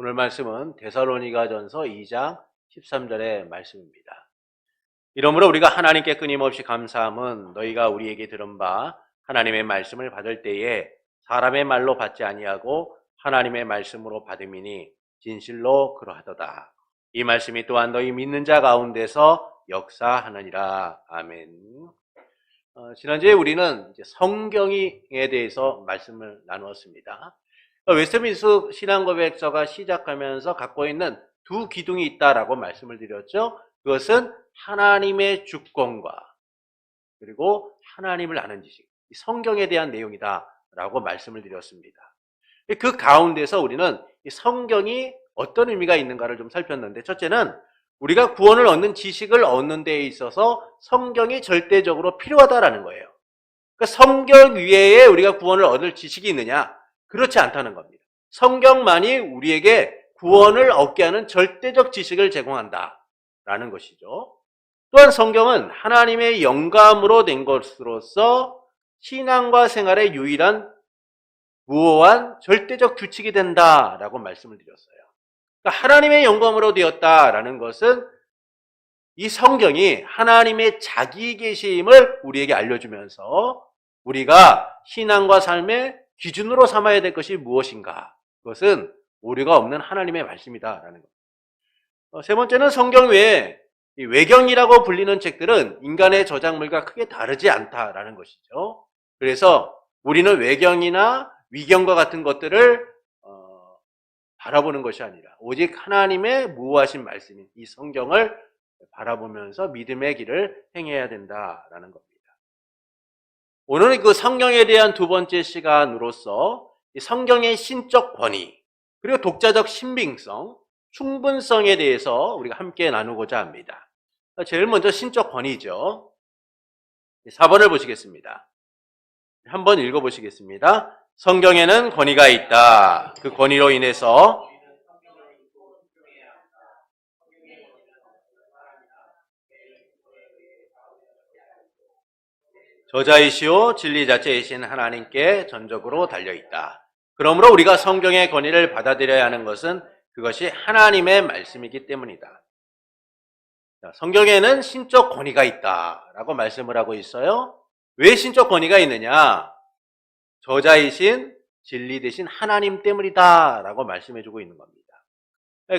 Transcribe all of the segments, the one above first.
오늘 말씀은 데살로니가전서 2장 13절의 말씀입니다. 이러므로 우리가 하나님께 끊임없이 감사함은 너희가 우리에게 들은 바 하나님의 말씀을 받을 때에 사람의 말로 받지 아니하고 하나님의 말씀으로 받음이니 진실로 그러하도다. 이 말씀이 또한 너희 믿는 자 가운데서 역사하느니라. 아멘. 지난주에 우리는 성경에 대해서 말씀을 나누었습니다. 웨스트민스터 신앙고백서가 시작하면서 갖고 있는 두 기둥이 있다라고 말씀을 드렸죠. 그것은 하나님의 주권과 그리고 하나님을 아는 지식, 성경에 대한 내용이다라고 말씀을 드렸습니다. 그 가운데서 우리는 이 성경이 어떤 의미가 있는가를 좀 살폈는데, 첫째는 우리가 구원을 얻는 지식을 얻는 데에 있어서 성경이 절대적으로 필요하다라는 거예요. 그러니까 성경 위에 우리가 구원을 얻을 지식이 있느냐? 그렇지 않다는 겁니다. 성경만이 우리에게 구원을 얻게 하는 절대적 지식을 제공한다라는 것이죠. 또한 성경은 하나님의 영감으로 된 것으로서 신앙과 생활의 유일한 무호한 절대적 규칙이 된다라고 말씀을 드렸어요. 그러니까 하나님의 영감으로 되었다라는 것은 이 성경이 하나님의 자기 계심을 우리에게 알려주면서 우리가 신앙과 삶의 기준으로 삼아야 될 것이 무엇인가? 그것은 오류가 없는 하나님의 말씀이다라는 것. 세 번째는 성경 외에 외경이라고 불리는 책들은 인간의 저작물과 크게 다르지 않다라는 것이죠. 그래서 우리는 외경이나 위경과 같은 것들을 바라보는 것이 아니라 오직 하나님의 무호하신 말씀인 이 성경을 바라보면서 믿음의 길을 행해야 된다라는 겁니다. 오늘은 그 성경에 대한 두 번째 시간으로서 성경의 신적 권위, 그리고 독자적 신빙성, 충분성에 대해서 우리가 함께 나누고자 합니다. 제일 먼저 신적 권위죠. 4번을 보시겠습니다. 한번 읽어보시겠습니다. 성경에는 권위가 있다. 그 권위로 인해서 저자이시오 진리 자체이신 하나님께 전적으로 달려있다. 그러므로 우리가 성경의 권위를 받아들여야 하는 것은 그것이 하나님의 말씀이기 때문이다. 성경에는 신적 권위가 있다라고 말씀을 하고 있어요. 왜 신적 권위가 있느냐? 저자이신 진리 되신 하나님 때문이다라고 말씀해주고 있는 겁니다.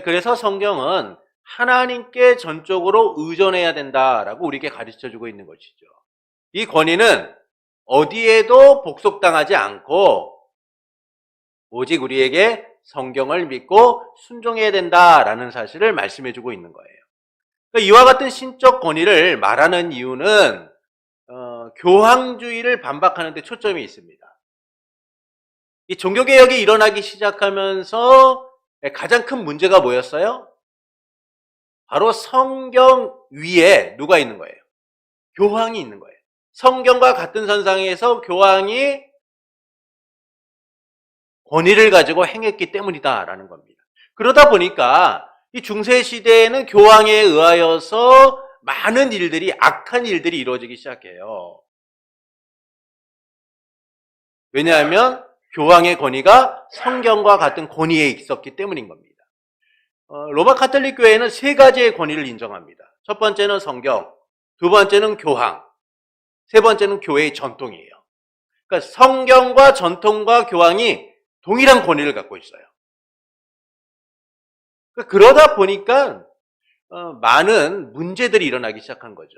그래서 성경은 하나님께 전적으로 의존해야 된다라고 우리에게 가르쳐주고 있는 것이죠. 이 권위는 어디에도 복속당하지 않고 오직 우리에게 성경을 믿고 순종해야 된다라는 사실을 말씀해주고 있는 거예요. 이와 같은 신적 권위를 말하는 이유는 교황주의를 반박하는 데 초점이 있습니다. 이 종교개혁이 일어나기 시작하면서 가장 큰 문제가 뭐였어요? 바로 성경 위에 누가 있는 거예요? 교황이 있는 거예요. 성경과 같은 선상에서 교황이 권위를 가지고 행했기 때문이다라는 겁니다. 그러다 보니까 이 중세시대에는 교황에 의하여서 많은 일들이, 악한 일들이 이루어지기 시작해요. 왜냐하면 교황의 권위가 성경과 같은 권위에 있었기 때문인 겁니다. 로마 카톨릭 교회는 세 가지의 권위를 인정합니다. 첫 번째는 성경, 두 번째는 교황, 세 번째는 교회의 전통이에요. 그러니까 성경과 전통과 교황이 동일한 권위를 갖고 있어요. 그러다 보니까 많은 문제들이 일어나기 시작한 거죠.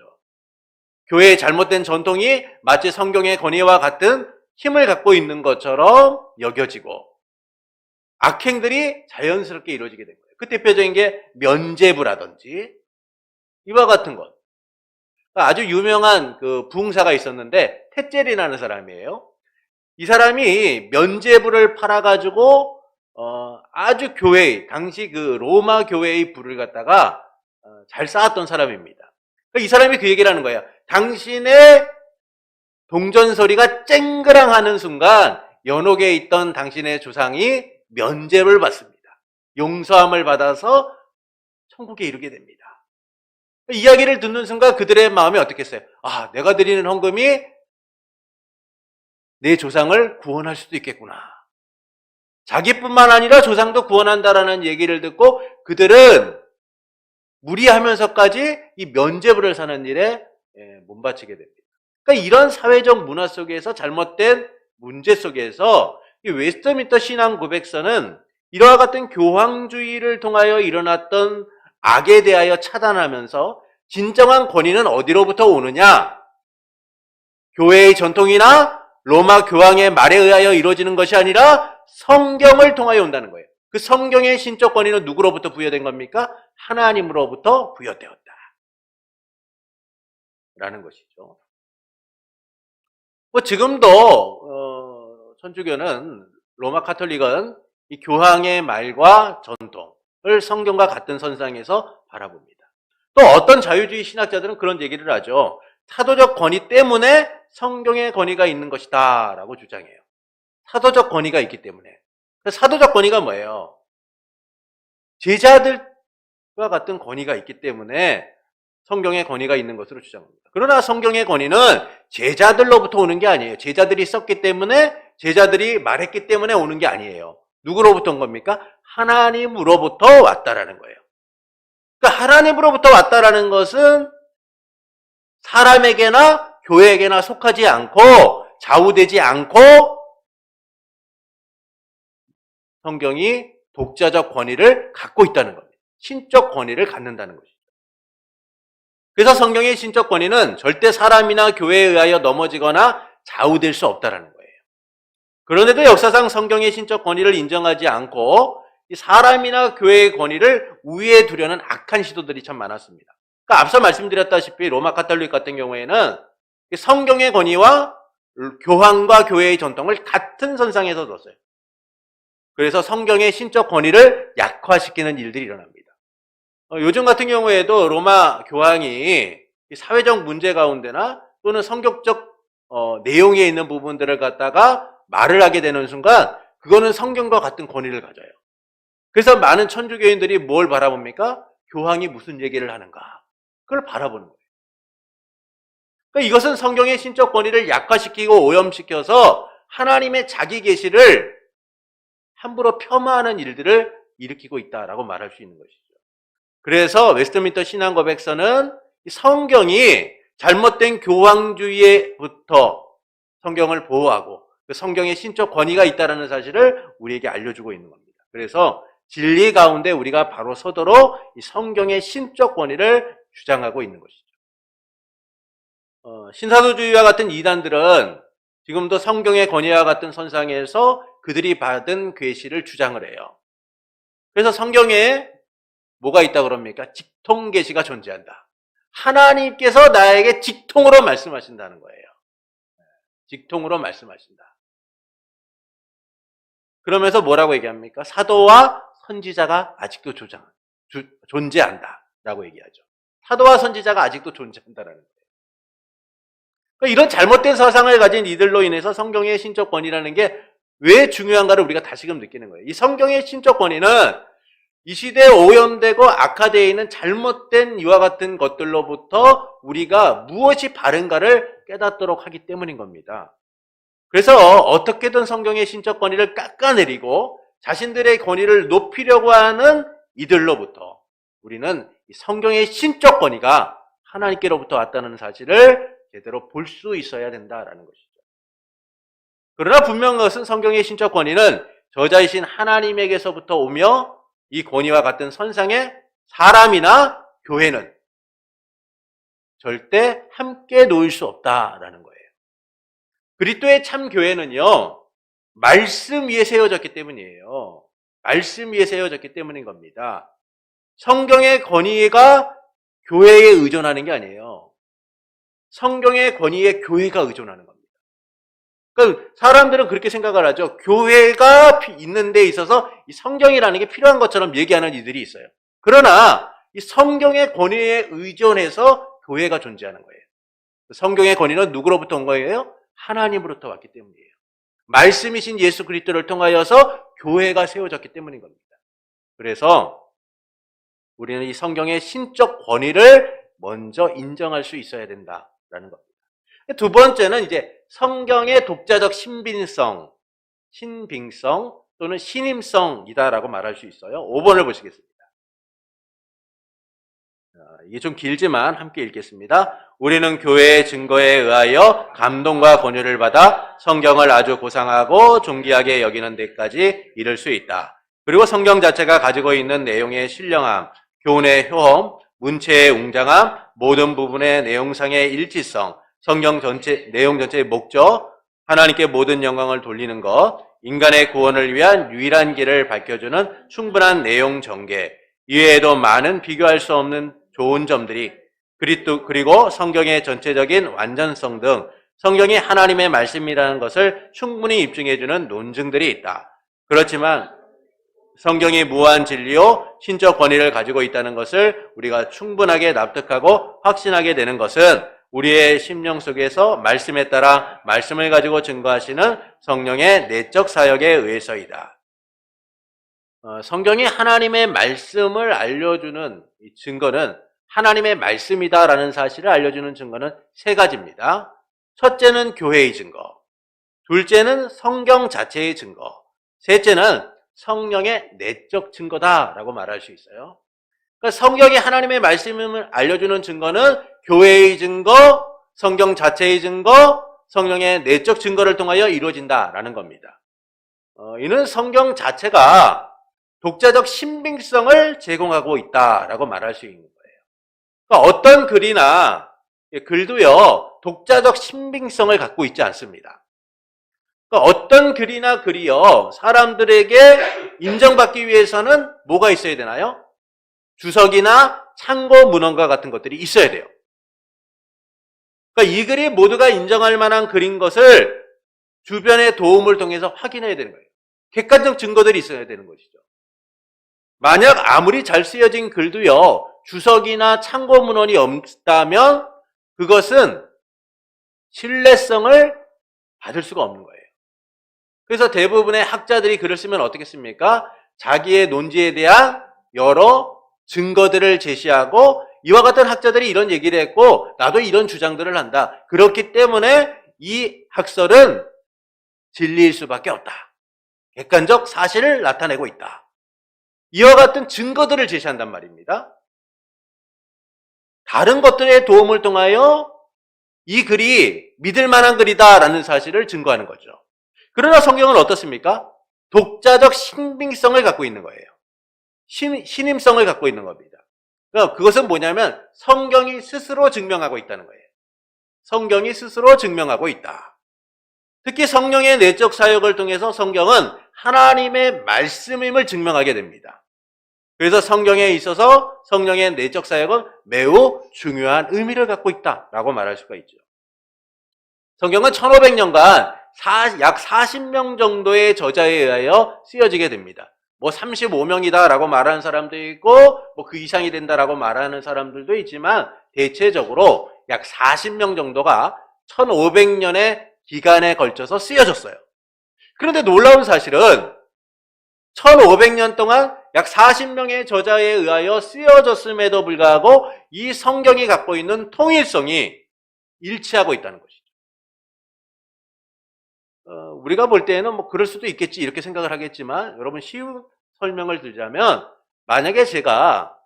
교회의 잘못된 전통이 마치 성경의 권위와 같은 힘을 갖고 있는 것처럼 여겨지고 악행들이 자연스럽게 이루어지게 된 거예요. 그 대표적인 게 면죄부라든지 이와 같은 것. 아주 유명한 그 부흥사가 있었는데 테젤이라는 사람이에요. 이 사람이 면죄부를 팔아가지고 아주 교회, 당시 그 로마 교회의 부를 갖다가 잘 쌓았던 사람입니다. 이 사람이 그 얘기를 하는 거예요. 당신의 동전소리가 쨍그랑하는 순간 연옥에 있던 당신의 조상이 면죄를 받습니다. 용서함을 받아서 천국에 이르게 됩니다. 이야기를 듣는 순간 그들의 마음이 어떻겠어요? 아, 내가 드리는 헌금이 내 조상을 구원할 수도 있겠구나. 자기뿐만 아니라 조상도 구원한다라는 얘기를 듣고 그들은 무리하면서까지 이 면죄부를 사는 일에 몸바치게 됩니다. 그러니까 이런 사회적 문화 속에서 잘못된 문제 속에서 이 웨스트민스터 신앙 고백서는 이와 같은 교황주의를 통하여 일어났던 악에 대하여 차단하면서 진정한 권위는 어디로부터 오느냐? 교회의 전통이나 로마 교황의 말에 의하여 이루어지는 것이 아니라 성경을 통하여 온다는 거예요. 그 성경의 신적 권위는 누구로부터 부여된 겁니까? 하나님으로부터 부여되었다. 라는 것이죠. 지금도 천주교는 로마 카톨릭은 이 교황의 말과 전통을 성경과 같은 선상에서 바라봅니다. 또 어떤 자유주의 신학자들은 그런 얘기를 하죠. 사도적 권위 때문에 성경의 권위가 있는 것이다 라고 주장해요. 사도적 권위가 있기 때문에. 사도적 권위가 뭐예요? 제자들과 같은 권위가 있기 때문에 성경의 권위가 있는 것으로 주장합니다. 그러나 성경의 권위는 제자들로부터 오는 게 아니에요. 제자들이 썼기 때문에, 제자들이 말했기 때문에 오는 게 아니에요. 누구로부터 온 겁니까? 하나님으로부터 왔다라는 거예요. 그러니까 하나님으로부터 왔다라는 것은 사람에게나 교회에게나 속하지 않고 좌우되지 않고 성경이 독자적 권위를 갖고 있다는 겁니다. 신적 권위를 갖는다는 것이죠. 그래서 성경의 신적 권위는 절대 사람이나 교회에 의하여 넘어지거나 좌우될 수 없다는 거예요. 그런데도 역사상 성경의 신적 권위를 인정하지 않고 사람이나 교회의 권위를 우위에 두려는 악한 시도들이 참 많았습니다. 그러니까 앞서 말씀드렸다시피 로마 카톨릭 같은 경우에는 성경의 권위와 교황과 교회의 전통을 같은 선상에서 뒀어요. 그래서 성경의 신적 권위를 약화시키는 일들이 일어납니다. 요즘 같은 경우에도 로마 교황이 사회적 문제 가운데나 또는 성격적 내용에 있는 부분들을 갖다가 말을 하게 되는 순간 그거는 성경과 같은 권위를 가져요. 그래서 많은 천주교인들이 뭘 바라봅니까? 교황이 무슨 얘기를 하는가? 그걸 바라보는 거예요. 그러니까 이것은 성경의 신적 권위를 약화시키고 오염시켜서 하나님의 자기 계시를 함부로 폄하하는 일들을 일으키고 있다라고 말할 수 있는 것이죠. 그래서 웨스트민스터 신앙 고백서는 성경이 잘못된 교황주의부터 성경을 보호하고 그 성경의 신적 권위가 있다는 사실을 우리에게 알려주고 있는 겁니다. 그래서 진리 가운데 우리가 바로 서도록 이 성경의 신적 권위를 주장하고 있는 것이죠. 신사도주의와 같은 이단들은 지금도 성경의 권위와 같은 선상에서 그들이 받은 계시를 주장을 해요. 그래서 성경에 뭐가 있다고 그럽니까? 직통 계시가 존재한다. 하나님께서 나에게 직통으로 말씀하신다는 거예요. 직통으로 말씀하신다. 그러면서 뭐라고 얘기합니까? 사도와 선지자가 아직도 존재한다 라고 얘기하죠. 사도와 선지자가 아직도 존재한다라는 거예요. 그러니까 이런 잘못된 사상을 가진 이들로 인해서 성경의 신적 권위라는 게 왜 중요한가를 우리가 다시금 느끼는 거예요. 이 성경의 신적 권위는 이 시대에 오염되고 악화되어 있는 잘못된 이와 같은 것들로부터 우리가 무엇이 바른가를 깨닫도록 하기 때문인 겁니다. 그래서 어떻게든 성경의 신적 권위를 깎아내리고 자신들의 권위를 높이려고 하는 이들로부터 우리는 이 성경의 신적 권위가 하나님께로부터 왔다는 사실을 제대로 볼 수 있어야 된다라는 것이죠. 그러나 분명한 것은 성경의 신적 권위는 저자이신 하나님에게서부터 오며 이 권위와 같은 선상에 사람이나 교회는 절대 함께 놓일 수 없다라는 거예요. 그리스도의 참 교회는요, 말씀 위에 세워졌기 때문이에요. 말씀 위에 세워졌기 때문인 겁니다. 성경의 권위가 교회에 의존하는 게 아니에요. 성경의 권위에 교회가 의존하는 겁니다. 그러니까 사람들은 그렇게 생각을 하죠. 교회가 있는 데 있어서 이 성경이라는 게 필요한 것처럼 얘기하는 이들이 있어요. 그러나 이 성경의 권위에 의존해서 교회가 존재하는 거예요. 성경의 권위는 누구로부터 온 거예요? 하나님으로부터 왔기 때문이에요. 말씀이신 예수 그리스도를 통하여서 교회가 세워졌기 때문인 겁니다. 그래서 우리는 이 성경의 신적 권위를 먼저 인정할 수 있어야 된다라는 겁니다. 두 번째는 이제 성경의 독자적 신빙성 또는 신임성이다라고 말할 수 있어요. 5번을 보시겠습니다. 이게 좀 길지만 함께 읽겠습니다. 우리는 교회의 증거에 의하여 감동과 권유를 받아 성경을 아주 고상하고 존귀하게 여기는 데까지 이를 수 있다. 그리고 성경 자체가 가지고 있는 내용의 신령함, 교훈의 효험, 문체의 웅장함, 모든 부분의 내용상의 일치성, 성경 전체, 내용 전체의 목적, 하나님께 모든 영광을 돌리는 것, 인간의 구원을 위한 유일한 길을 밝혀주는 충분한 내용 전개, 이외에도 많은 비교할 수 없는 좋은 점들이 그리고 성경의 전체적인 완전성 등 성경이 하나님의 말씀이라는 것을 충분히 입증해주는 논증들이 있다. 그렇지만 성경이 무한 진리요 신적 권위를 가지고 있다는 것을 우리가 충분하게 납득하고 확신하게 되는 것은 우리의 심령 속에서 말씀에 따라 말씀을 가지고 증거하시는 성령의 내적 사역에 의해서이다. 성경이 하나님의 말씀을 알려주는 이 증거는 하나님의 말씀이다라는 사실을 알려주는 증거는 세 가지입니다. 첫째는 교회의 증거, 둘째는 성경 자체의 증거, 셋째는 성령의 내적 증거다라고 말할 수 있어요. 그러니까 성경이 하나님의 말씀을 알려주는 증거는 교회의 증거, 성경 자체의 증거, 성령의 내적 증거를 통하여 이루어진다라는 겁니다. 이는 성경 자체가 독자적 신빙성을 제공하고 있다라고 말할 수 있는 거예요. 그러니까 어떤 글이나 글도요, 독자적 신빙성을 갖고 있지 않습니다. 그러니까 어떤 글이나 글이요, 사람들에게 인정받기 위해서는 뭐가 있어야 되나요? 주석이나 참고 문헌과 같은 것들이 있어야 돼요. 그러니까 이 글이 모두가 인정할 만한 글인 것을 주변의 도움을 통해서 확인해야 되는 거예요. 객관적 증거들이 있어야 되는 것이죠. 만약 아무리 잘 쓰여진 글도요, 주석이나 참고 문헌이 없다면 그것은 신뢰성을 받을 수가 없는 거예요. 그래서 대부분의 학자들이 글을 쓰면 어떻게 씁니까? 자기의 논지에 대한 여러 증거들을 제시하고 이와 같은 학자들이 이런 얘기를 했고 나도 이런 주장들을 한다. 그렇기 때문에 이 학설은 진리일 수밖에 없다. 객관적 사실을 나타내고 있다. 이와 같은 증거들을 제시한단 말입니다. 다른 것들의 도움을 통하여 이 글이 믿을 만한 글이다라는 사실을 증거하는 거죠. 그러나 성경은 어떻습니까? 독자적 신빙성을 갖고 있는 거예요. 신임성을 갖고 있는 겁니다. 그러니까 그것은 뭐냐면 성경이 스스로 증명하고 있다는 거예요. 성경이 스스로 증명하고 있다. 특히 성령의 내적 사역을 통해서 성경은 하나님의 말씀임을 증명하게 됩니다. 그래서 성경에 있어서 성령의 내적 사역은 매우 중요한 의미를 갖고 있다라고 말할 수가 있죠. 성경은 1500년간 약 40명 정도의 저자에 의하여 쓰여지게 됩니다. 뭐 35명이다라고 말하는 사람도 있고 뭐 그 이상이 된다라고 말하는 사람들도 있지만 대체적으로 약 40명 정도가 1500년의 기간에 걸쳐서 쓰여졌어요. 그런데 놀라운 사실은 1500년 동안 약 40명의 저자에 의하여 쓰여졌음에도 불구하고 이 성경이 갖고 있는 통일성이 일치하고 있다는 것이죠. 우리가 볼 때에는 뭐 그럴 수도 있겠지 이렇게 생각을 하겠지만 여러분 쉬운 설명을 들자면 만약에 제가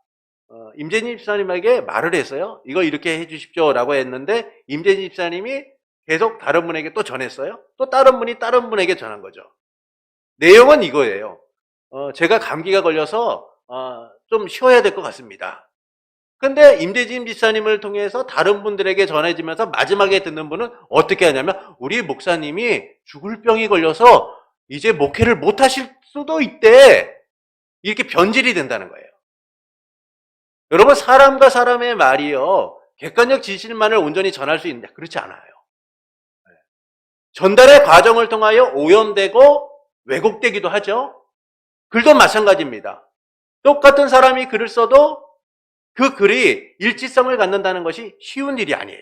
임재진 집사님에게 말을 했어요. 이거 이렇게 해주십시오 라고 했는데 임재진 집사님이 계속 다른 분에게 또 전했어요. 또 다른 분이 다른 분에게 전한 거죠. 내용은 이거예요. 제가 감기가 걸려서 좀 쉬어야 될 것 같습니다. 근데 임재진 집사님을 통해서 다른 분들에게 전해지면서 마지막에 듣는 분은 어떻게 하냐면 우리 목사님이 죽을 병이 걸려서 이제 목회를 못 하실 수도 있대. 이렇게 변질이 된다는 거예요. 여러분 사람과 사람의 말이요. 객관적 진실만을 온전히 전할 수 있는데 그렇지 않아요. 전달의 과정을 통하여 오염되고 왜곡되기도 하죠. 글도 마찬가지입니다. 똑같은 사람이 글을 써도 그 글이 일치성을 갖는다는 것이 쉬운 일이 아니에요.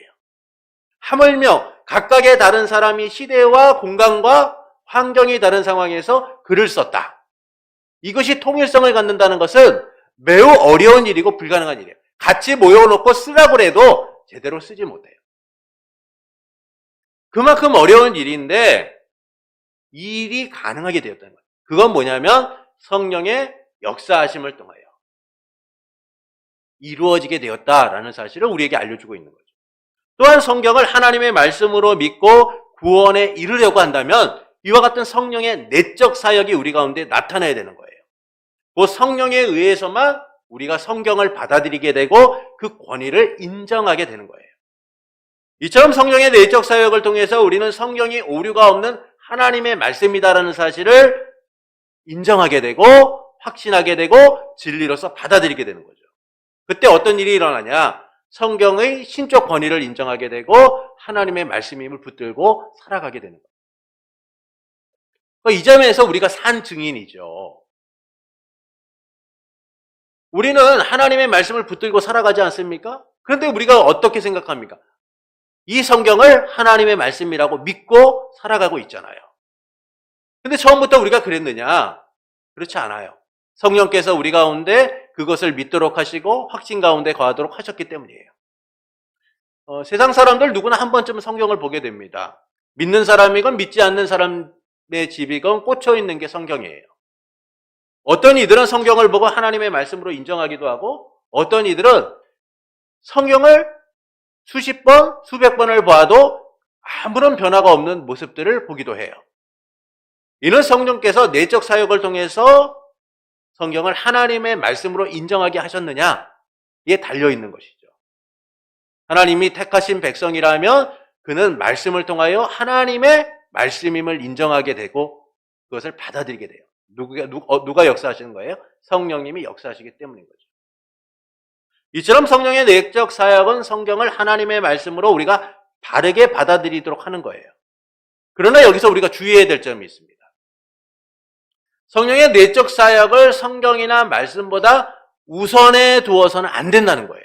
하물며 각각의 다른 사람이 시대와 공간과 환경이 다른 상황에서 글을 썼다. 이것이 통일성을 갖는다는 것은 매우 어려운 일이고 불가능한 일이에요. 같이 모여놓고 쓰라고 해도 제대로 쓰지 못해요. 그만큼 어려운 일인데 이 일이 가능하게 되었다는 거예요. 그건 뭐냐면 성령의 역사하심을 통하여 이루어지게 되었다라는 사실을 우리에게 알려주고 있는 거죠. 또한 성경을 하나님의 말씀으로 믿고 구원에 이르려고 한다면 이와 같은 성령의 내적 사역이 우리 가운데 나타나야 되는 거예요. 그 성령에 의해서만 우리가 성경을 받아들이게 되고 그 권위를 인정하게 되는 거예요. 이처럼 성령의 내적 사역을 통해서 우리는 성경이 오류가 없는 하나님의 말씀이다라는 사실을 인정하게 되고 확신하게 되고 진리로서 받아들이게 되는 거죠. 그때 어떤 일이 일어나냐? 성경의 신적 권위를 인정하게 되고 하나님의 말씀임을 붙들고 살아가게 되는 거예요. 이 점에서 우리가 산 증인이죠. 우리는 하나님의 말씀을 붙들고 살아가지 않습니까? 그런데 우리가 어떻게 생각합니까? 이 성경을 하나님의 말씀이라고 믿고 살아가고 있잖아요. 근데 처음부터 우리가 그랬느냐? 그렇지 않아요. 성령께서 우리 가운데 그것을 믿도록 하시고 확신 가운데 거하도록 하셨기 때문이에요. 세상 사람들 누구나 한 번쯤은 성경을 보게 됩니다. 믿는 사람이건 믿지 않는 사람의 집이건 꽂혀 있는 게 성경이에요. 어떤 이들은 성경을 보고 하나님의 말씀으로 인정하기도 하고 어떤 이들은 성경을 수십 번, 수백 번을 봐도 아무런 변화가 없는 모습들을 보기도 해요. 이는 성령께서 내적 사역을 통해서 성경을 하나님의 말씀으로 인정하게 하셨느냐에 달려있는 것이죠. 하나님이 택하신 백성이라면 그는 말씀을 통하여 하나님의 말씀임을 인정하게 되고 그것을 받아들이게 돼요. 누가 역사하시는 거예요? 성령님이 역사하시기 때문인 거죠. 이처럼 성령의 내적 사역은 성경을 하나님의 말씀으로 우리가 바르게 받아들이도록 하는 거예요. 그러나 여기서 우리가 주의해야 될 점이 있습니다. 성령의 내적 사역을 성경이나 말씀보다 우선에 두어서는 안 된다는 거예요.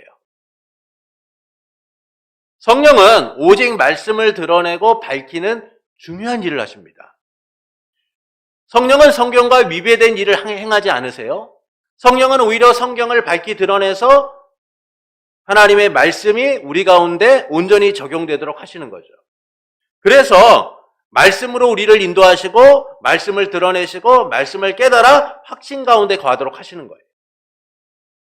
성령은 오직 말씀을 드러내고 밝히는 중요한 일을 하십니다. 성령은 성경과 위배된 일을 행하지 않으세요. 성령은 오히려 성경을 밝히 드러내서 하나님의 말씀이 우리 가운데 온전히 적용되도록 하시는 거죠. 그래서 말씀으로 우리를 인도하시고 말씀을 드러내시고 말씀을 깨달아 확신 가운데 거하도록 하시는 거예요.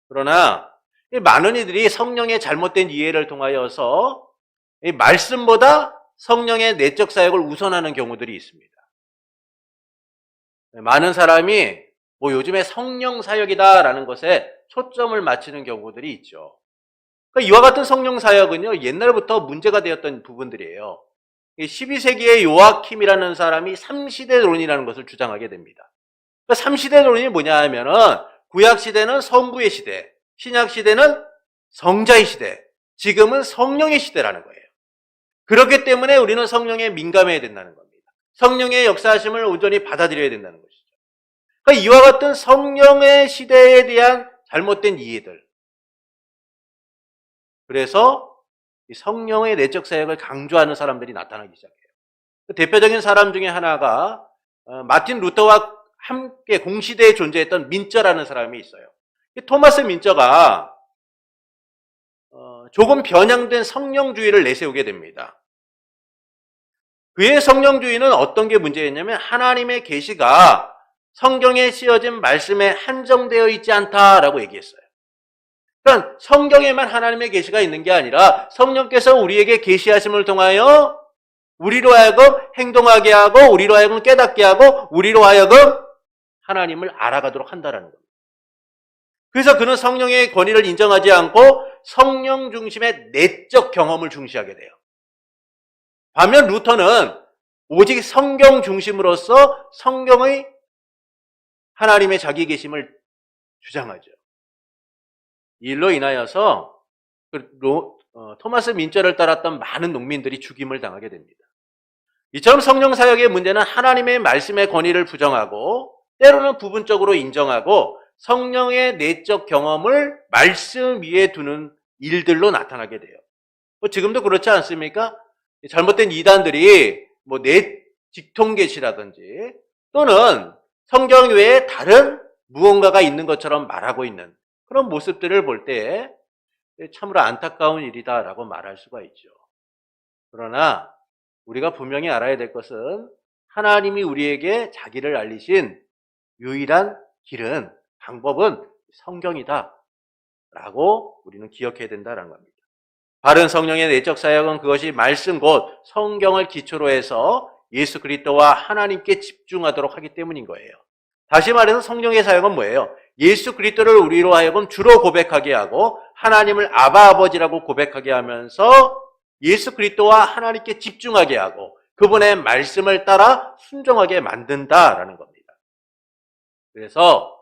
그러나 많은 이들이 성령의 잘못된 이해를 통하여서 이 말씀보다 성령의 내적 사역을 우선하는 경우들이 있습니다. 많은 사람이 요즘에 성령 사역이다라는 것에 초점을 맞추는 경우들이 있죠. 그러니까 이와 같은 성령 사역은요, 옛날부터 문제가 되었던 부분들이에요. 12세기의 요아킴이라는 사람이 삼시대론이라는 것을 주장하게 됩니다. 그러니까 삼시대론이 뭐냐 하면은 구약시대는 성부의 시대, 신약시대는 성자의 시대, 지금은 성령의 시대라는 거예요. 그렇기 때문에 우리는 성령에 민감해야 된다는 겁니다. 성령의 역사하심을 온전히 받아들여야 된다는 것이죠. 그러니까 이와 같은 성령의 시대에 대한 잘못된 이해들. 그래서 성령의 내적 사역을 강조하는 사람들이 나타나기 시작해요. 대표적인 사람 중에 하나가 마틴 루터와 함께 공시대에 존재했던 민저라는 사람이 있어요. 토마스 민저가 조금 변형된 성령주의를 내세우게 됩니다. 그의 성령주의는 어떤 게 문제였냐면 하나님의 계시가 성경에 씌어진 말씀에 한정되어 있지 않다라고 얘기했어요. 그러니까 성경에만 하나님의 계시가 있는 게 아니라 성령께서 우리에게 계시하심을 통하여 우리로 하여금 행동하게 하고 우리로 하여금 깨닫게 하고 우리로 하여금 하나님을 알아가도록 한다는 겁니다. 그래서 그는 성령의 권위를 인정하지 않고 성령 중심의 내적 경험을 중시하게 돼요. 반면 루터는 오직 성경 중심으로서 성경의 하나님의 자기 계심을 주장하죠. 이 일로 인하여서 토마스 민저를 따랐던 많은 농민들이 죽임을 당하게 됩니다. 이처럼 성령 사역의 문제는 하나님의 말씀의 권위를 부정하고 때로는 부분적으로 인정하고 성령의 내적 경험을 말씀 위에 두는 일들로 나타나게 돼요. 지금도 그렇지 않습니까? 잘못된 이단들이 내 직통계시라든지 또는 성경 외에 다른 무언가가 있는 것처럼 말하고 있는 그런 모습들을 볼 때 참으로 안타까운 일이다라고 말할 수가 있죠. 그러나 우리가 분명히 알아야 될 것은 하나님이 우리에게 자기를 알리신 유일한 길은, 방법은 성경이다 라고 우리는 기억해야 된다는 겁니다. 바른 성령의 내적 사역은 그것이 말씀 곧 성경을 기초로 해서 예수 그리스도와 하나님께 집중하도록 하기 때문인 거예요. 다시 말해서 성령의 사역은 뭐예요? 예수 그리스도를 우리로 하여금 주로 고백하게 하고 하나님을 아바 아버지라고 고백하게 하면서 예수 그리스도와 하나님께 집중하게 하고 그분의 말씀을 따라 순종하게 만든다라는 겁니다. 그래서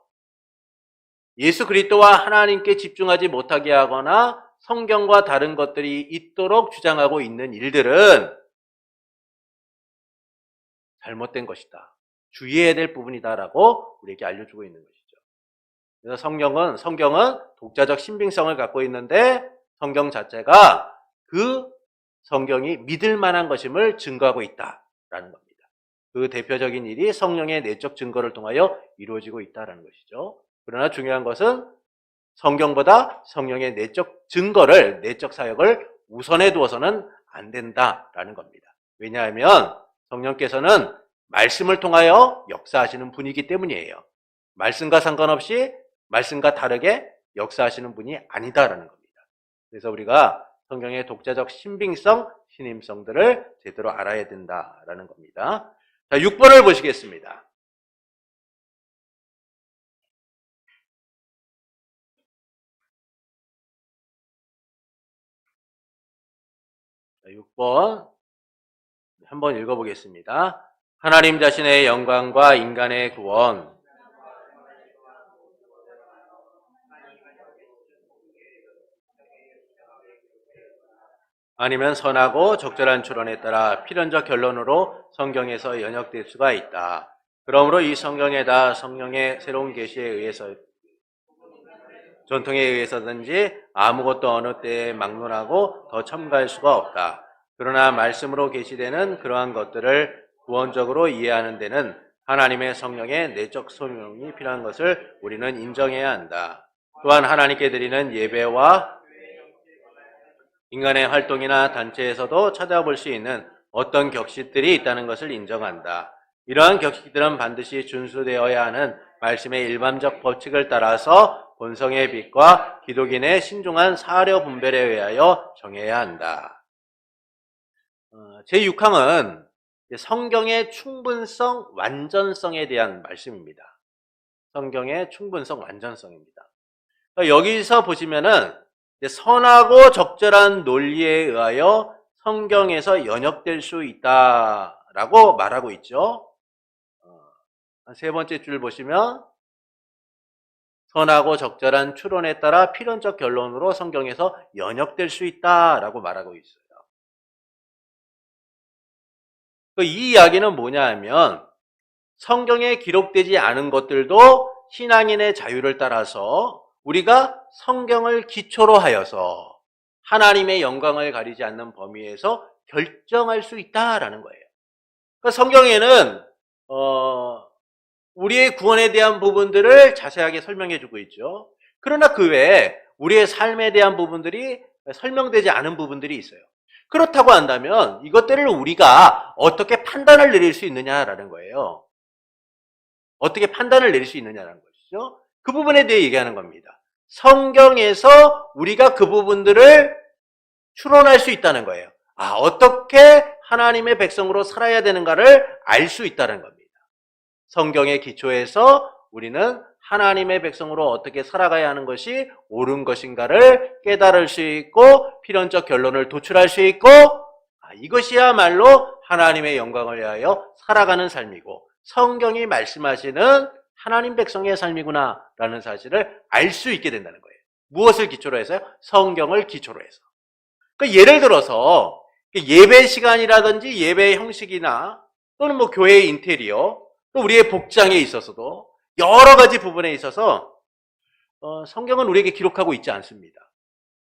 예수 그리스도와 하나님께 집중하지 못하게 하거나 성경과 다른 것들이 있도록 주장하고 있는 일들은 잘못된 것이다. 주의해야 될 부분이다라고 우리에게 알려주고 있는 것이죠. 그래서 성경은 독자적 신빙성을 갖고 있는데 성경 자체가 그 성경이 믿을 만한 것임을 증거하고 있다라는 겁니다. 그 대표적인 일이 성령의 내적 증거를 통하여 이루어지고 있다는 것이죠. 그러나 중요한 것은 성경보다 성령의 내적 증거를, 내적 사역을 우선해 두어서는 안 된다라는 겁니다. 왜냐하면 성령께서는 말씀을 통하여 역사하시는 분이기 때문이에요. 말씀과 상관없이 말씀과 다르게 역사하시는 분이 아니다라는 겁니다. 그래서 우리가 성경의 독자적 신빙성, 신임성들을 제대로 알아야 된다라는 겁니다. 자, 6번을 보시겠습니다. 6번 한번 읽어보겠습니다. 하나님 자신의 영광과 인간의 구원. 아니면 선하고 적절한 추론에 따라 필연적 결론으로 성경에서 연역될 수가 있다. 그러므로 이 성경에다 성령의 새로운 계시에 의해서 전통에 의해서든지 아무것도 어느 때에 막론하고 더 첨가할 수가 없다. 그러나 말씀으로 계시되는 그러한 것들을 구원적으로 이해하는 데는 하나님의 성령의 내적 소명이 필요한 것을 우리는 인정해야 한다. 또한 하나님께 드리는 예배와 인간의 활동이나 단체에서도 찾아볼 수 있는 어떤 격식들이 있다는 것을 인정한다. 이러한 격식들은 반드시 준수되어야 하는 말씀의 일반적 법칙을 따라서 본성의 빛과 기독인의 신중한 사려 분별에 의하여 정해야 한다. 제6항은 성경의 충분성, 완전성에 대한 말씀입니다. 성경의 충분성, 완전성입니다. 여기서 보시면은 선하고 적절한 논리에 의하여 성경에서 연역될 수 있다라고 말하고 있죠. 세 번째 줄 보시면 선하고 적절한 추론에 따라 필연적 결론으로 성경에서 연역될 수 있다라고 말하고 있어요. 이 이야기는 뭐냐 하면 성경에 기록되지 않은 것들도 신앙인의 자유를 따라서 우리가 성경을 기초로 하여서 하나님의 영광을 가리지 않는 범위에서 결정할 수 있다라는 거예요. 그러니까 성경에는 우리의 구원에 대한 부분들을 자세하게 설명해 주고 있죠. 그러나 그 외에 우리의 삶에 대한 부분들이 설명되지 않은 부분들이 있어요. 그렇다고 한다면 이것들을 우리가 어떻게 판단을 내릴 수 있느냐라는 거예요. 어떻게 판단을 내릴 수 있느냐라는 것이죠. 그 부분에 대해 얘기하는 겁니다. 성경에서 우리가 그 부분들을 추론할 수 있다는 거예요. 어떻게 하나님의 백성으로 살아야 되는가를 알 수 있다는 겁니다. 성경의 기초에서 우리는 하나님의 백성으로 어떻게 살아가야 하는 것이 옳은 것인가를 깨달을 수 있고 필연적 결론을 도출할 수 있고 이것이야말로 하나님의 영광을 위하여 살아가는 삶이고 성경이 말씀하시는 하나님 백성의 삶이구나 라는 사실을 알 수 있게 된다는 거예요. 무엇을 기초로 해서요? 성경을 기초로 해서. 그러니까 예를 들어서 예배 시간이라든지 예배 형식이나 또는 교회의 인테리어 또 우리의 복장에 있어서도 여러 가지 부분에 있어서 성경은 우리에게 기록하고 있지 않습니다.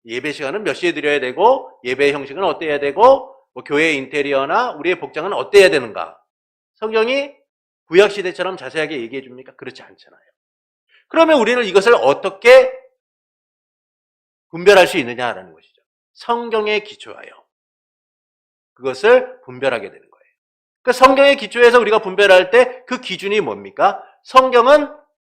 예배 시간은 몇 시에 드려야 되고 예배 형식은 어때야 되고 교회 인테리어나 우리의 복장은 어때야 되는가. 성경이 구약시대처럼 자세하게 얘기해 줍니까? 그렇지 않잖아요. 그러면 우리는 이것을 어떻게 분별할 수 있느냐라는 것이죠. 성경에 기초하여 그것을 분별하게 되는 거예요. 그 성경의 기초에서 우리가 분별할 때 그 기준이 뭡니까? 성경은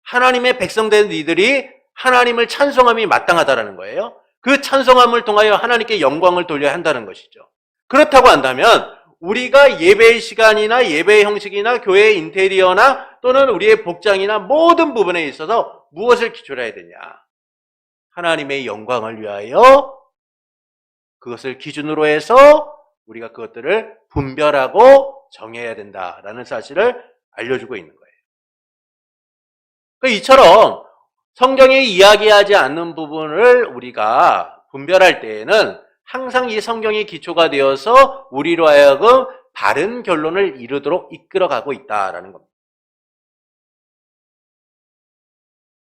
하나님의 백성된 이들이 하나님을 찬송함이 마땅하다라는 거예요. 그 찬송함을 통하여 하나님께 영광을 돌려야 한다는 것이죠. 그렇다고 한다면 우리가 예배의 시간이나 예배의 형식이나 교회의 인테리어나 또는 우리의 복장이나 모든 부분에 있어서 무엇을 기초로 해야 되냐? 하나님의 영광을 위하여 그것을 기준으로 해서 우리가 그것들을 분별하고 정해야 된다라는 사실을 알려주고 있는 거예요. 이처럼 성경이 이야기하지 않는 부분을 우리가 분별할 때에는 항상 이 성경이 기초가 되어서 우리로 하여금 바른 결론을 이루도록 이끌어가고 있다라는 겁니다.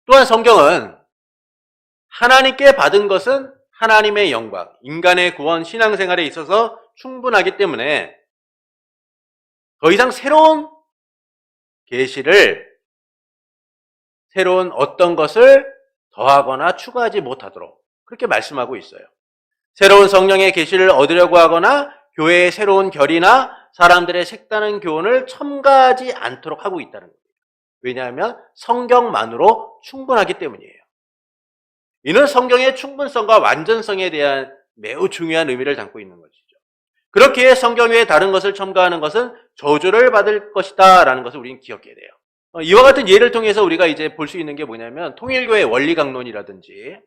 또한 성경은 하나님께 받은 것은 하나님의 영광, 인간의 구원, 신앙생활에 있어서 충분하기 때문에 더 이상 새로운 계시를, 새로운 어떤 것을 더하거나 추가하지 못하도록 그렇게 말씀하고 있어요. 새로운 성령의 계시를 얻으려고 하거나 교회의 새로운 결이나 사람들의 색다른 교훈을 첨가하지 않도록 하고 있다는 거예요. 왜냐하면 성경만으로 충분하기 때문이에요. 이는 성경의 충분성과 완전성에 대한 매우 중요한 의미를 담고 있는 것이죠. 그렇기에 성경 외에 다른 것을 첨가하는 것은 저주를 받을 것이다 라는 것을 우리는 기억해야 돼요. 이와 같은 예를 통해서 우리가 이제 볼 수 있는 게 뭐냐면 통일교의 원리강론이라든지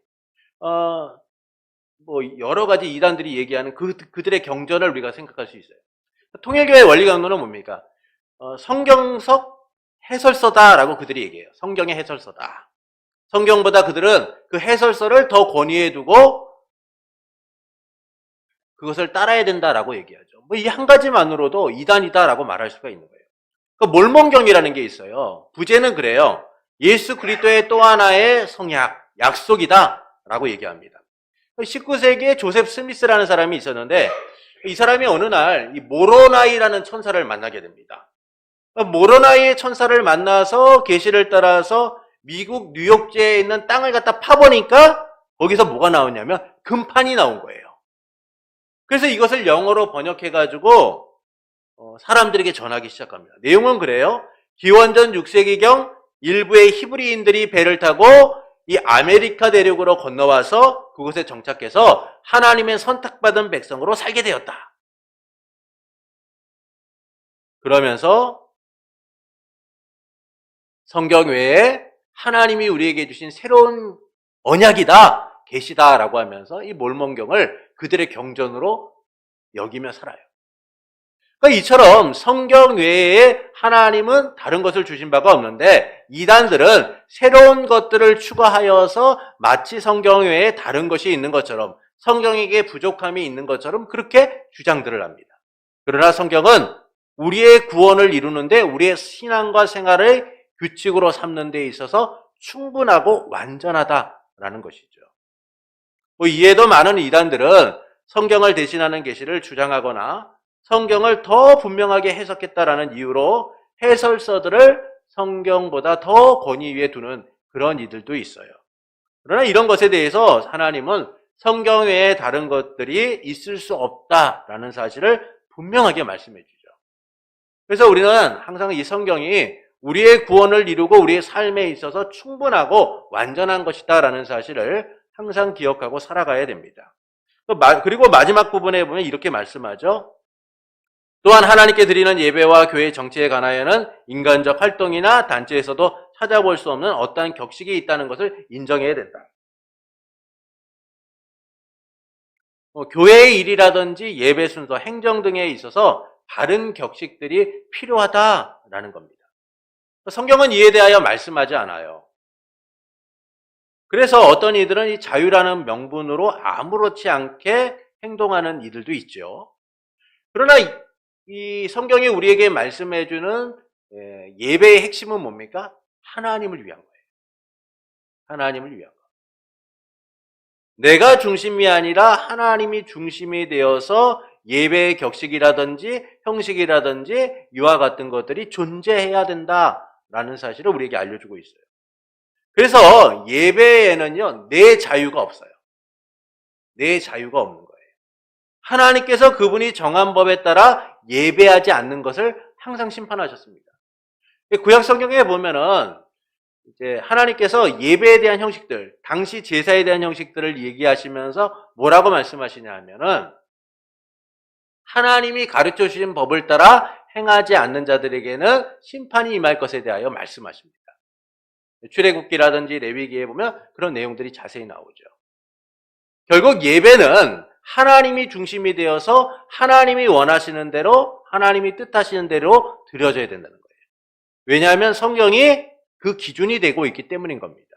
여러 가지 이단들이 얘기하는 그들의 경전을 우리가 생각할 수 있어요. 통일교의 원리강론은 뭡니까? 성경석 해설서다라고 그들이 얘기해요. 성경의 해설서다. 성경보다 그들은 그 해설서를 더 권위해 두고 그것을 따라야 된다라고 얘기하죠. 이 한 가지만으로도 이단이다라고 말할 수가 있는 거예요. 그 몰몬경이라는 게 있어요. 부제는 그래요. 예수 그리스도의 또 하나의 성약, 약속이다라고 얘기합니다. 19세기에 조셉 스미스라는 사람이 있었는데 이 사람이 어느 날 이 모로나이라는 천사를 만나게 됩니다. 모로나이의 천사를 만나서 계시를 따라서 미국 뉴욕주에 있는 땅을 갖다 파보니까 거기서 뭐가 나오냐면 금판이 나온 거예요. 그래서 이것을 영어로 번역해가지고 사람들에게 전하기 시작합니다. 내용은 그래요. 기원전 6세기경 일부의 히브리인들이 배를 타고 이 아메리카 대륙으로 건너와서 그곳에 정착해서 하나님의 선택받은 백성으로 살게 되었다. 그러면서 성경 외에 하나님이 우리에게 주신 새로운 언약이다, 계시다라고 하면서 이 몰몬경을 그들의 경전으로 여기며 살아요. 그러니까 이처럼 성경 외에 하나님은 다른 것을 주신 바가 없는데 이단들은 새로운 것들을 추가하여서 마치 성경 외에 다른 것이 있는 것처럼 성경에게 부족함이 있는 것처럼 그렇게 주장들을 합니다. 그러나 성경은 우리의 구원을 이루는데 우리의 신앙과 생활을 규칙으로 삼는 데 있어서 충분하고 완전하다라는 것이죠. 이에도 많은 이단들은 성경을 대신하는 계시를 주장하거나 성경을 더 분명하게 해석했다라는 이유로 해설서들을 성경보다 더 권위 위에 두는 그런 이들도 있어요. 그러나 이런 것에 대해서 하나님은 성경 외에 다른 것들이 있을 수 없다라는 사실을 분명하게 말씀해 주죠. 그래서 우리는 항상 이 성경이 우리의 구원을 이루고 우리의 삶에 있어서 충분하고 완전한 것이다라는 사실을 항상 기억하고 살아가야 됩니다. 그리고 마지막 부분에 보면 이렇게 말씀하죠. 또한 하나님께 드리는 예배와 교회 정치에 관하여는 인간적 활동이나 단체에서도 찾아볼 수 없는 어떠한 격식이 있다는 것을 인정해야 된다. 교회의 일이라든지 예배 순서, 행정 등에 있어서 바른 격식들이 필요하다라는 겁니다. 성경은 이에 대하여 말씀하지 않아요. 그래서 어떤 이들은 이 자유라는 명분으로 아무렇지 않게 행동하는 이들도 있죠. 그러나 이 성경이 우리에게 말씀해주는 예배의 핵심은 뭡니까? 하나님을 위한 거예요. 하나님을 위한 거. 내가 중심이 아니라 하나님이 중심이 되어서 예배의 격식이라든지 형식이라든지 이와 같은 것들이 존재해야 된다라는 사실을 우리에게 알려주고 있어요. 그래서 예배에는요, 내 자유가 없어요. 내 자유가 없는 거예요. 하나님께서 그분이 정한 법에 따라 예배하지 않는 것을 항상 심판하셨습니다. 구약 성경에 보면은 이제 하나님께서 예배에 대한 형식들, 당시 제사에 대한 형식들을 얘기하시면서 뭐라고 말씀하시냐 하면은 하나님이 가르쳐 주신 법을 따라 행하지 않는 자들에게는 심판이 임할 것에 대하여 말씀하십니다. 출애굽기라든지 레위기에 보면 그런 내용들이 자세히 나오죠. 결국 예배는 하나님이 중심이 되어서 하나님이 원하시는 대로, 하나님이 뜻하시는 대로 드려져야 된다는 거예요. 왜냐하면 성경이 그 기준이 되고 있기 때문인 겁니다.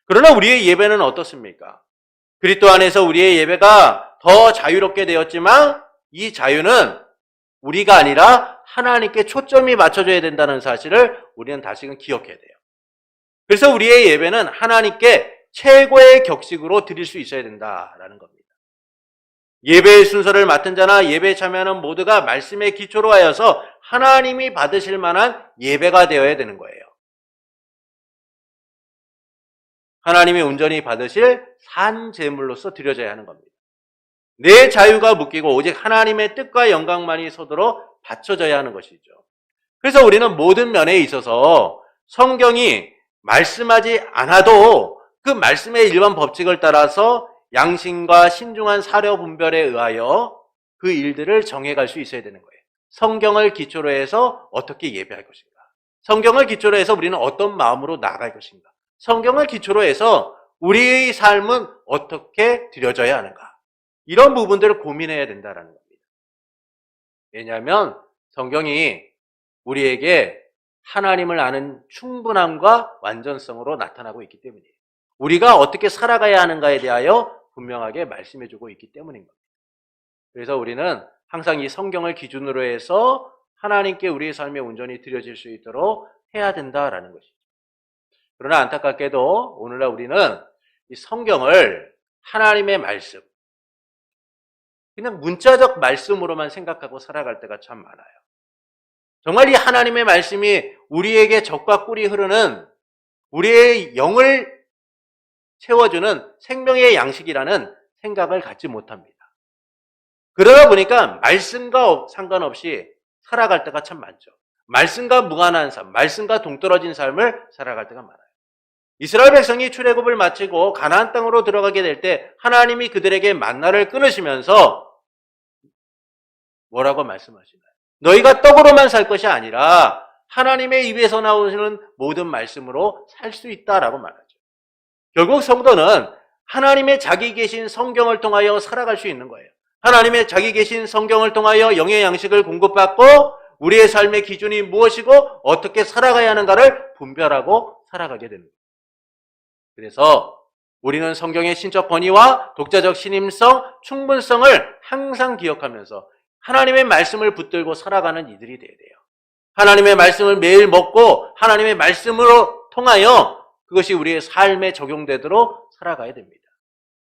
그러나 우리의 예배는 어떻습니까? 그리스도 안에서 우리의 예배가 더 자유롭게 되었지만 이 자유는 우리가 아니라 하나님께 초점이 맞춰져야 된다는 사실을 우리는 다시금 기억해야 돼요. 그래서 우리의 예배는 하나님께 최고의 격식으로 드릴 수 있어야 된다라는 겁니다. 예배의 순서를 맡은 자나 예배에 참여하는 모두가 말씀의 기초로 하여서 하나님이 받으실 만한 예배가 되어야 되는 거예요. 하나님이 온전히 받으실 산 제물로서 드려져야 하는 겁니다. 내 자유가 묶이고 오직 하나님의 뜻과 영광만이 서도록 바쳐져야 하는 것이죠. 그래서 우리는 모든 면에 있어서 성경이 말씀하지 않아도 그 말씀의 일반 법칙을 따라서 양심과 신중한 사려 분별에 의하여 그 일들을 정해갈 수 있어야 되는 거예요. 성경을 기초로 해서 어떻게 예배할 것인가? 성경을 기초로 해서 우리는 어떤 마음으로 나아갈 것인가? 성경을 기초로 해서 우리의 삶은 어떻게 드려져야 하는가? 이런 부분들을 고민해야 된다는 겁니다. 왜냐하면 성경이 우리에게 하나님을 아는 충분함과 완전성으로 나타나고 있기 때문이에요. 우리가 어떻게 살아가야 하는가에 대하여 분명하게 말씀해주고 있기 때문인 겁니다. 그래서 우리는 항상 이 성경을 기준으로 해서 하나님께 우리의 삶에 온전히 드려질 수 있도록 해야 된다라는 것이죠. 그러나 안타깝게도 오늘날 우리는 이 성경을 하나님의 말씀, 그냥 문자적 말씀으로만 생각하고 살아갈 때가 참 많아요. 정말 이 하나님의 말씀이 우리에게 젖과 꿀이 흐르는 우리의 영을 채워주는 생명의 양식이라는 생각을 갖지 못합니다. 그러다 보니까 말씀과 상관없이 살아갈 때가 참 많죠. 말씀과 무관한 삶, 말씀과 동떨어진 삶을 살아갈 때가 많아요. 이스라엘 백성이 출애굽을 마치고 가나안 땅으로 들어가게 될 때 하나님이 그들에게 만나를 끊으시면서 뭐라고 말씀하시나요? 너희가 떡으로만 살 것이 아니라 하나님의 입에서 나오시는 모든 말씀으로 살 수 있다라고 말하죠. 결국 성도는 하나님의 자기 계신 성경을 통하여 살아갈 수 있는 거예요. 하나님의 자기 계신 성경을 통하여 영의 양식을 공급받고 우리의 삶의 기준이 무엇이고 어떻게 살아가야 하는가를 분별하고 살아가게 됩니다. 그래서 우리는 성경의 신적 권위와 독자적 신임성, 충분성을 항상 기억하면서 하나님의 말씀을 붙들고 살아가는 이들이 되어야 돼요. 하나님의 말씀을 매일 먹고 하나님의 말씀으로 통하여 그것이 우리의 삶에 적용되도록 살아가야 됩니다.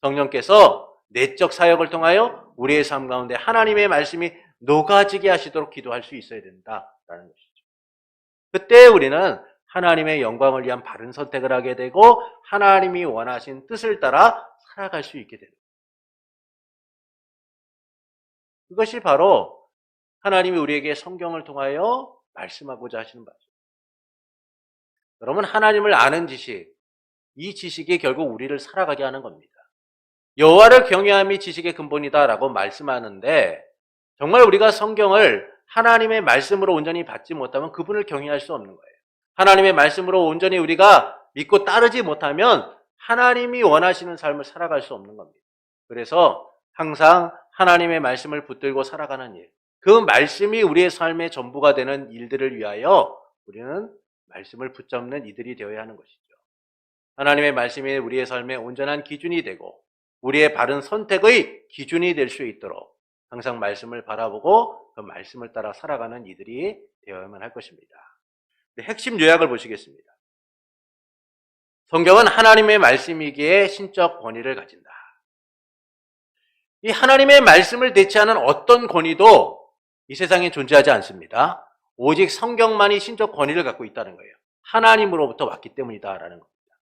성령께서 내적 사역을 통하여 우리의 삶 가운데 하나님의 말씀이 녹아지게 하시도록 기도할 수 있어야 된다라는 것이죠. 그때 우리는 하나님의 영광을 위한 바른 선택을 하게 되고 하나님이 원하신 뜻을 따라 살아갈 수 있게 됩니다. 그것이 바로 하나님이 우리에게 성경을 통하여 말씀하고자 하시는 바죠. 여러분, 하나님을 아는 지식, 이 지식이 결국 우리를 살아가게 하는 겁니다. 여호와를 경외함이 지식의 근본이다라고 말씀하는데 정말 우리가 성경을 하나님의 말씀으로 온전히 받지 못하면 그분을 경외할 수 없는 거예요. 하나님의 말씀으로 온전히 우리가 믿고 따르지 못하면 하나님이 원하시는 삶을 살아갈 수 없는 겁니다. 그래서 항상 하나님의 말씀을 붙들고 살아가는 일, 그 말씀이 우리의 삶의 전부가 되는 일들을 위하여 우리는 말씀을 붙잡는 이들이 되어야 하는 것이죠. 하나님의 말씀이 우리의 삶의 온전한 기준이 되고 우리의 바른 선택의 기준이 될 수 있도록 항상 말씀을 바라보고 그 말씀을 따라 살아가는 이들이 되어야만 할 것입니다. 핵심 요약을 보시겠습니다. 성경은 하나님의 말씀이기에 신적 권위를 가진다. 이 하나님의 말씀을 대체하는 어떤 권위도 이 세상에 존재하지 않습니다. 오직 성경만이 신적 권위를 갖고 있다는 거예요. 하나님으로부터 왔기 때문이다라는 겁니다.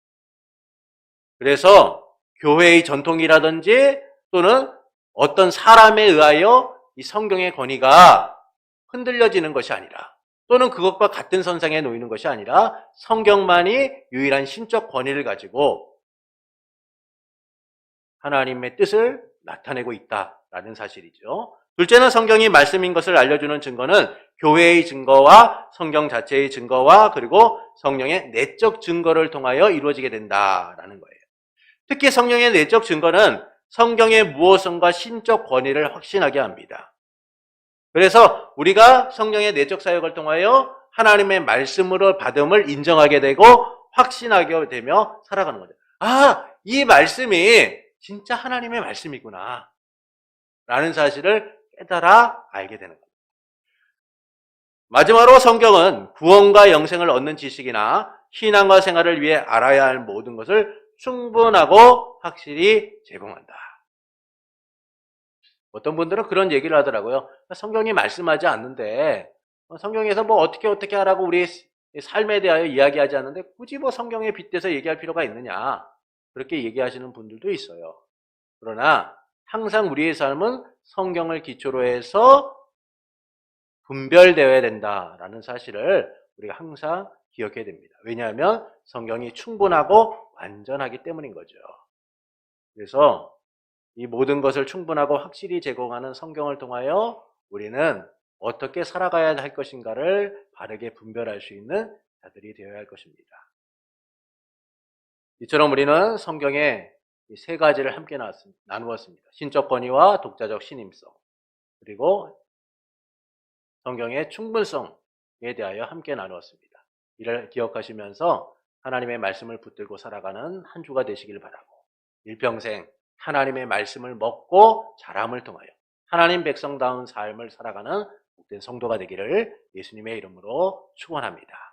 그래서 교회의 전통이라든지 또는 어떤 사람에 의하여 이 성경의 권위가 흔들려지는 것이 아니라 또는 그것과 같은 선상에 놓이는 것이 아니라 성경만이 유일한 신적 권위를 가지고 하나님의 뜻을 나타내고 있다라는 사실이죠. 둘째는 성경이 말씀인 것을 알려주는 증거는 교회의 증거와 성경 자체의 증거와 그리고 성령의 내적 증거를 통하여 이루어지게 된다라는 거예요. 특히 성령의 내적 증거는 성경의 무호성과 신적 권위를 확신하게 합니다. 그래서 우리가 성령의 내적 사역을 통하여 하나님의 말씀으로 받음을 인정하게 되고 확신하게 되며 살아가는 거죠. 아, 이 말씀이 진짜 하나님의 말씀이구나 라는 사실을 깨달아 알게 되는 겁니다. 마지막으로 성경은 구원과 영생을 얻는 지식이나 신앙과 생활을 위해 알아야 할 모든 것을 충분하고 확실히 제공한다. 어떤 분들은 그런 얘기를 하더라고요. 성경이 말씀하지 않는데 성경에서 뭐 어떻게 하라고 우리 삶에 대하여 이야기하지 않는데 굳이 뭐 성경에 빗대서 얘기할 필요가 있느냐 그렇게 얘기하시는 분들도 있어요. 그러나 항상 우리의 삶은 성경을 기초로 해서 분별되어야 된다라는 사실을 우리가 항상 기억해야 됩니다. 왜냐하면 성경이 충분하고 완전하기 때문인 거죠. 그래서 이 모든 것을 충분하고 확실히 제공하는 성경을 통하여 우리는 어떻게 살아가야 할 것인가를 바르게 분별할 수 있는 자들이 되어야 할 것입니다. 이처럼 우리는 성경의 이 세 가지를 함께 나누었습니다. 신적 권위와 독자적 신임성, 그리고 성경의 충분성에 대하여 함께 나누었습니다. 이를 기억하시면서 하나님의 말씀을 붙들고 살아가는 한 주가 되시길 바라고 일평생 하나님의 말씀을 먹고 자람을 통하여 하나님 백성다운 삶을 살아가는 복된 성도가 되기를 예수님의 이름으로 축원합니다.